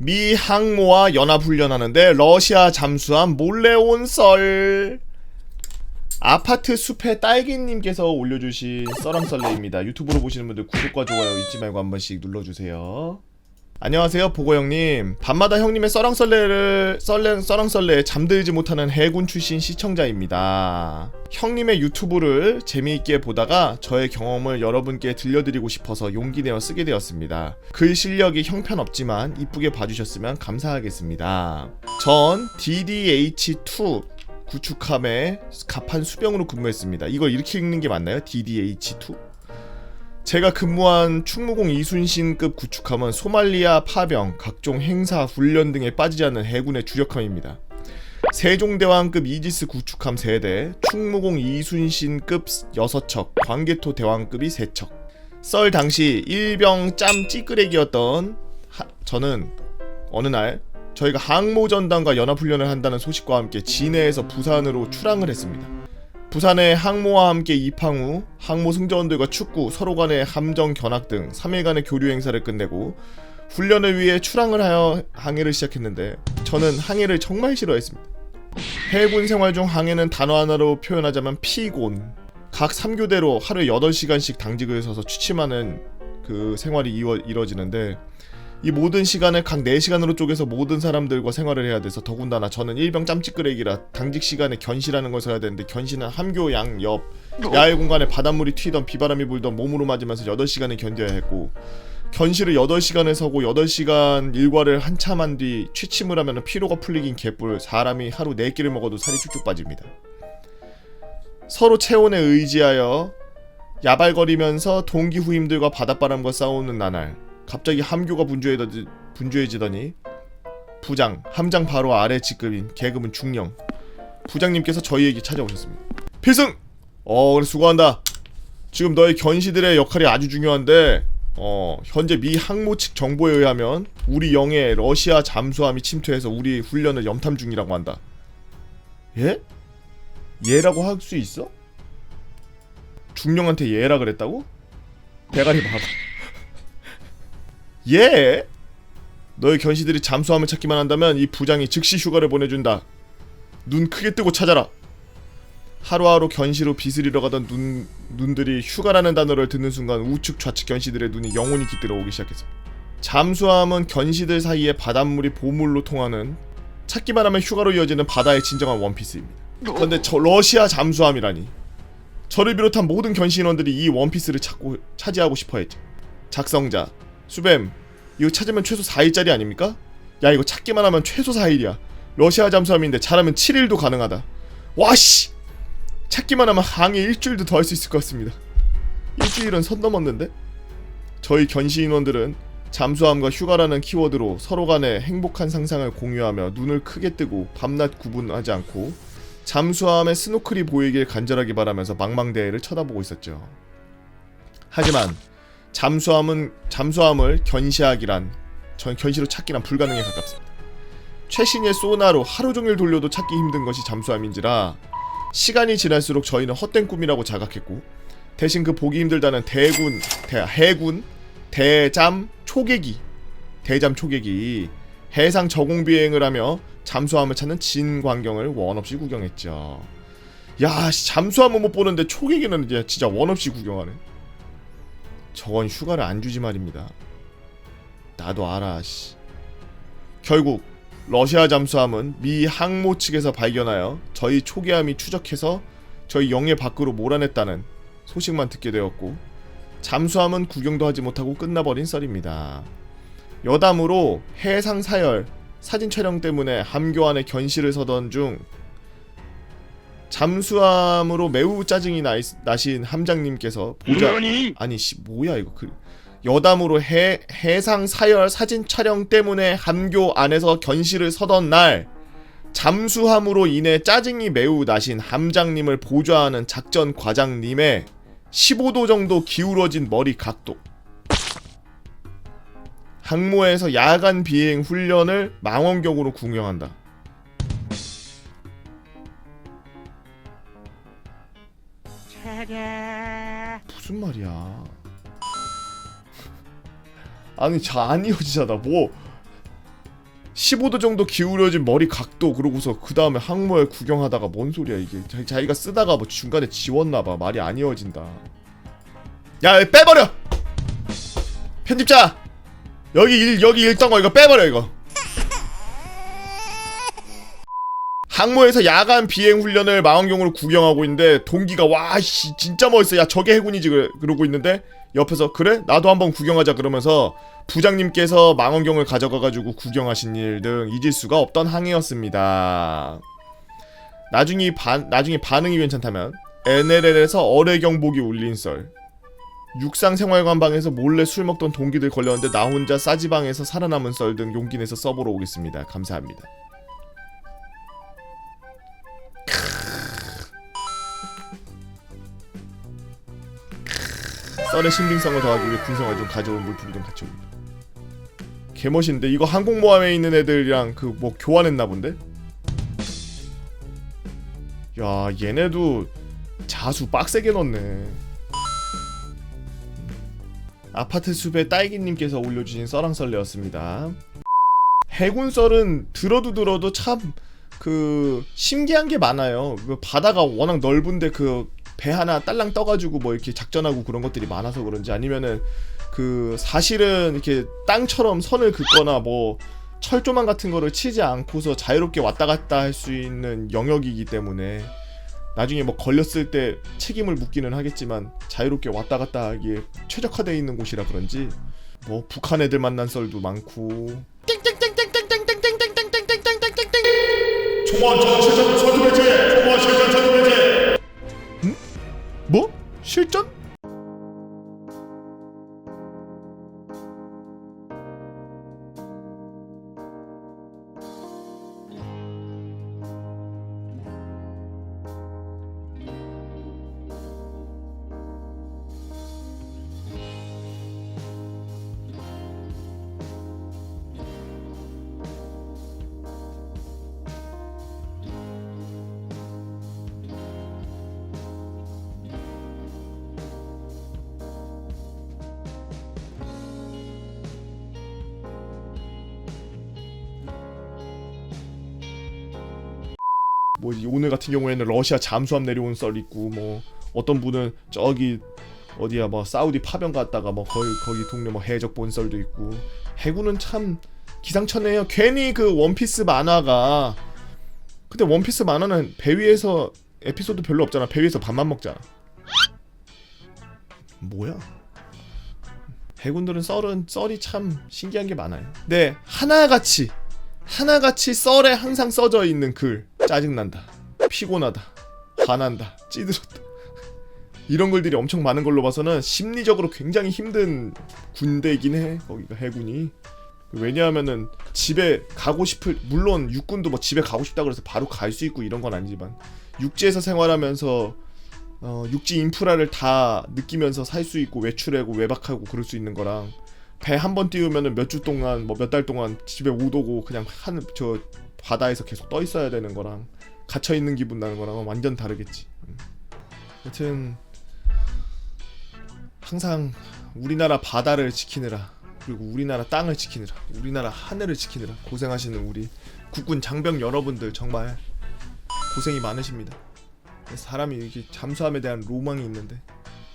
미 항모와 연합훈련하는데 러시아 잠수함 몰래 온 썰. 아파트 숲의 딸기님께서 올려주신 썰랑썰레입니다. 유튜브로 보시는 분들 구독과 좋아요 잊지 말고 한 번씩 눌러주세요. 안녕하세요 보고형님. 밤마다 형님의 썰랑썰레에 잠들지 못하는 해군 출신 시청자입니다. 형님의 유튜브를 재미있게 보다가 저의 경험을 여러분께 들려드리고 싶어서 용기 내어 쓰게 되었습니다. 글 실력이 형편없지만 이쁘게 봐주셨으면 감사하겠습니다. 전 DDH2 구축함의 갑판 수병으로 근무했습니다. 이걸 이렇게 읽는 게 맞나요? DDH2? 제가 근무한 충무공 이순신급 구축함은 소말리아 파병, 각종 행사, 훈련 등에 빠지지 않는 해군의 주력함입니다. 세종대왕급 이지스 구축함 3대, 충무공 이순신급 6척, 광개토 대왕급이 3척. 썰 당시 일병 짬 찌끄레기였던 저는 어느 날 저희가 항모전단과 연합훈련을 한다는 소식과 함께 진해에서 부산으로 출항을 했습니다. 부산에 항모와 함께 입항 후 항모 승조원들과 축구, 서로 간의 함정 견학 등 3일간의 교류 행사를 끝내고 훈련을 위해 출항을 하여 항해를 시작했는데 저는 항해를 정말 싫어했습니다. 해군 생활 중 항해는 단어 하나로 표현하자면 피곤. 각 3교대로 하루에 8시간씩 당직을 서서 취침하는 그 생활이 이뤄지는데 이 모든 시간을 각 4시간으로 쪼개서 모든 사람들과 생활을 해야 돼서 더군다나 저는 일병 짬찌끄레기라 당직 시간에 견시라는 걸 써야 되는데 견시는 함교 양옆 야외 공간에 바닷물이 튀던 비바람이 불던 몸으로 맞으면서 8시간을 견뎌야 했고 견시를 8시간을 서고 8시간 일과를 한참 한 뒤 취침을 하면 피로가 풀리긴 개뿔. 사람이 하루 4끼를 먹어도 살이 쭉쭉 빠집니다. 서로 체온에 의지하여 야발거리면서 동기 후임들과 바닷바람과 싸우는 나날 갑자기 함교가 분주해지더니 부장, 함장 바로 아래 직급인 계급은 중령 부장님께서 저희에게 찾아오셨습니다. 필승! 그래 수고한다. 지금 너의 견시들의 역할이 아주 중요한데 현재 미 항모 측 정보에 의하면 우리 영해 러시아 잠수함이 침투해서 우리 훈련을 염탐 중이라고 한다. 예? 예라고 할 수 있어? 중령한테 예라 그랬다고? 대가리 봐봐. 예? 너의 견시들이 잠수함을 찾기만 한다면 이 부장이 즉시 휴가를 보내준다. 눈 크게 뜨고 찾아라. 하루하루 견시로 빛을 잃어가던 눈들이 휴가라는 단어를 듣는 순간 우측 좌측 견시들의 눈이 영혼이 깃들어 오기 시작했어. 잠수함은 견시들 사이에 바닷물이 보물로 통하는 찾기만 하면 휴가로 이어지는 바다의 진정한 원피스입니다. 그런데 저 러시아 잠수함이라니. 저를 비롯한 모든 견시 인원들이 이 원피스를 차지하고 싶어했죠. 작성자 수뱀, 이거 찾으면 최소 4일짜리 아닙니까? 야 이거 찾기만 하면 최소 4일이야. 러시아 잠수함인데 잘하면 7일도 가능하다. 와씨! 찾기만 하면 항해 일주일도 더 할 수 있을 것 같습니다. 일주일은 선 넘었는데? 저희 견시 인원들은 잠수함과 휴가라는 키워드로 서로 간의 행복한 상상을 공유하며 눈을 크게 뜨고 밤낮 구분하지 않고 잠수함의 스노클이 보이길 간절하게 바라면서 망망대해를 쳐다보고 있었죠. 하지만 잠수함을 견시하기란 전 견시로 찾기란 불가능에 가깝습니다. 최신의 소나로 하루종일 돌려도 찾기 힘든 것이 잠수함인지라 시간이 지날수록 저희는 헛된 꿈이라고 자각했고 대신 그 보기 힘들다는 해군 대잠 초계기 해상 저공 비행을 하며 잠수함을 찾는 진 광경을 원없이 구경했죠. 야 잠수함은 못 보는데 초계기는 이제 진짜 원없이 구경하네. 저건 휴가를 안 주지 말입니다. 나도 알아. 씨. 결국 러시아 잠수함은 미 항모 측에서 발견하여 저희 초계함이 추적해서 저희 영해 밖으로 몰아냈다는 소식만 듣게 되었고 잠수함은 구경도 하지 못하고 끝나버린 썰입니다. 여담으로 해상 사열 사진 촬영 때문에 함교 안에 견시를 서던 중 잠수함으로 매우 짜증이 나신 함장님께서 뭐야 이거 여담으로 해상 사열 사진 촬영 때문에 함교 안에서 견시를 서던 날 잠수함으로 인해 짜증이 매우 나신 함장님을 보좌하는 작전 과장님의 15도 정도 기울어진 머리 각도. 항모에서 야간 비행 훈련을 망원경으로 구경한다. 무슨 말이야? 아니 잘 안 이어지잖아. 뭐 15도 정도 기울여진 머리 각도 그러고서 그 다음에 항모에 구경하다가 뭔 소리야 이게. 자기가 쓰다가 뭐 중간에 지웠나봐. 말이 안 이어진다. 야 빼버려! 편집자! 여기 일덩어 이거 빼버려 이거. 항모에서 야간 비행 훈련을 망원경으로 구경하고 있는데 동기가 와씨 진짜 멋있어. 야 저게 해군이지 그러고 있는데 옆에서 그래? 나도 한번 구경하자 그러면서 부장님께서 망원경을 가져가가지고 구경하신 일 등 잊을 수가 없던 항해였습니다. 나중에 반응이 괜찮다면 NLL에서 어뢰 경보기 울린 썰. 육상생활관방에서 몰래 술 먹던 동기들 걸렸는데 나 혼자 싸지방에서 살아남은 썰 등 용기 내서 써보러 오겠습니다. 감사합니다. 썰의 신빙성을 더하기 위해 군생활 좀 가져온 물품이 좀 같이 옵니다. 개멋인데 이거 항공모함에 있는 애들이랑 그 뭐 교환했나 본데? 야 얘네도 자수 빡세게 넣네. 아파트 숲의 딸기님께서 올려주신 썰랑썰레였습니다. 해군 썰은 들어도 참 그 신기한 게 많아요. 그 바다가 워낙 넓은데 그 배 하나 딸랑 떠가지고 뭐 이렇게 작전하고 그런 것들이 많아서 그런지 아니면은 그 사실은 이렇게 땅처럼 선을 긋거나 뭐 철조망 같은 거를 치지 않고서 자유롭게 왔다 갔다 할 수 있는 영역이기 때문에 나중에 뭐 걸렸을 때 책임을 묻기는 하겠지만 자유롭게 왔다 갔다 하기에 최적화되어 있는 곳이라 그런지 뭐 북한 애들 만난 썰도 많고 총원 실전 선두 배치! 총원 실전 선두 배치! 응? 뭐? 실전? 뭐 오늘 같은 경우에는 러시아 잠수함 내려온 썰 있고 뭐 어떤 분은 저기 어디야 뭐 사우디 파병 갔다가 뭐 거기 동네 뭐 해적 본 썰도 있고. 해군은 참 기상천외해요. 괜히 그 원피스 만화가 근데 원피스 만화는 배 위에서 에피소드 별로 없잖아. 배 위에서 밥만 먹잖아. 뭐야? 해군들은 썰이 참 신기한 게 많아요. 네 하나같이 썰에 항상 써져 있는 글. 짜증난다, 피곤하다, 화난다, 찌들었다 이런 글들이 엄청 많은 걸로 봐서는 심리적으로 굉장히 힘든 군대이긴 해 거기가 해군이. 왜냐하면은 집에 가고 싶을 물론 육군도 뭐 집에 가고 싶다 그래서 바로 갈 수 있고 이런 건 아니지만 육지에서 생활하면서 육지 인프라를 다 느끼면서 살 수 있고 외출하고 외박하고 그럴 수 있는 거랑 배 한 번 띄우면은 몇 주 동안 뭐 몇 달 동안 집에 못 오고 그냥 저 바다에서 계속 떠 있어야 되는 거랑 갇혀 있는 기분 나는 거랑은 완전 다르겠지. 여튼 항상 우리나라 바다를 지키느라 그리고 우리나라 땅을 지키느라 우리나라 하늘을 지키느라 고생하시는 우리 국군 장병 여러분들 정말 고생이 많으십니다. 사람이 이렇게 잠수함에 대한 로망이 있는데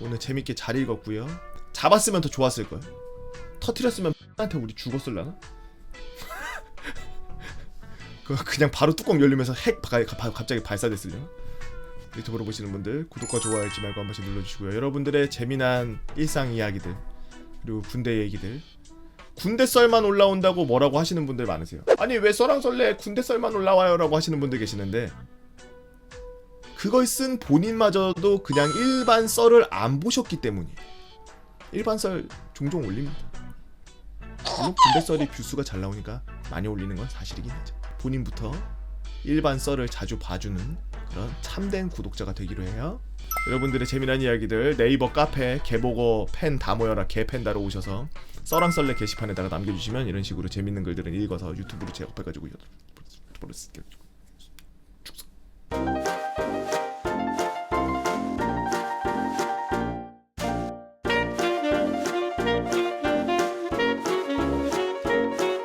오늘 재밌게 잘 읽었고요. 잡았으면 더 좋았을 거예요. 터트렸으면 한테 우리 죽었을라나? 그냥 바로 뚜껑 열리면서 핵 갑자기 발사됐으려나? 유튜브로 보시는 분들 구독과 좋아요 잊지 말고 한 번씩 눌러주시고요. 여러분들의 재미난 일상 이야기들 그리고 군대 얘기들 군대 썰만 올라온다고 뭐라고 하시는 분들 많으세요. 아니 왜 썰랑썰레 군대 썰만 올라와요 라고 하시는 분들 계시는데 그걸 쓴 본인마저도 그냥 일반 썰을 안 보셨기 때문이에요. 일반 썰 종종 올립니다. 물론 군대 썰이 뷰수가 잘 나오니까 많이 올리는 건 사실이긴 하죠. 본인부터 일반 썰을 자주 봐주는 그런 참된 구독자가 되기로 해요. 여러분들의 재미난 이야기들 네이버 카페 개보고 팬 다 모여라 개팬다로 오셔서 썰랑썰레 게시판에다가 남겨주시면 이런 식으로 재밌는 글들은 읽어서 유튜브로 제작해가지고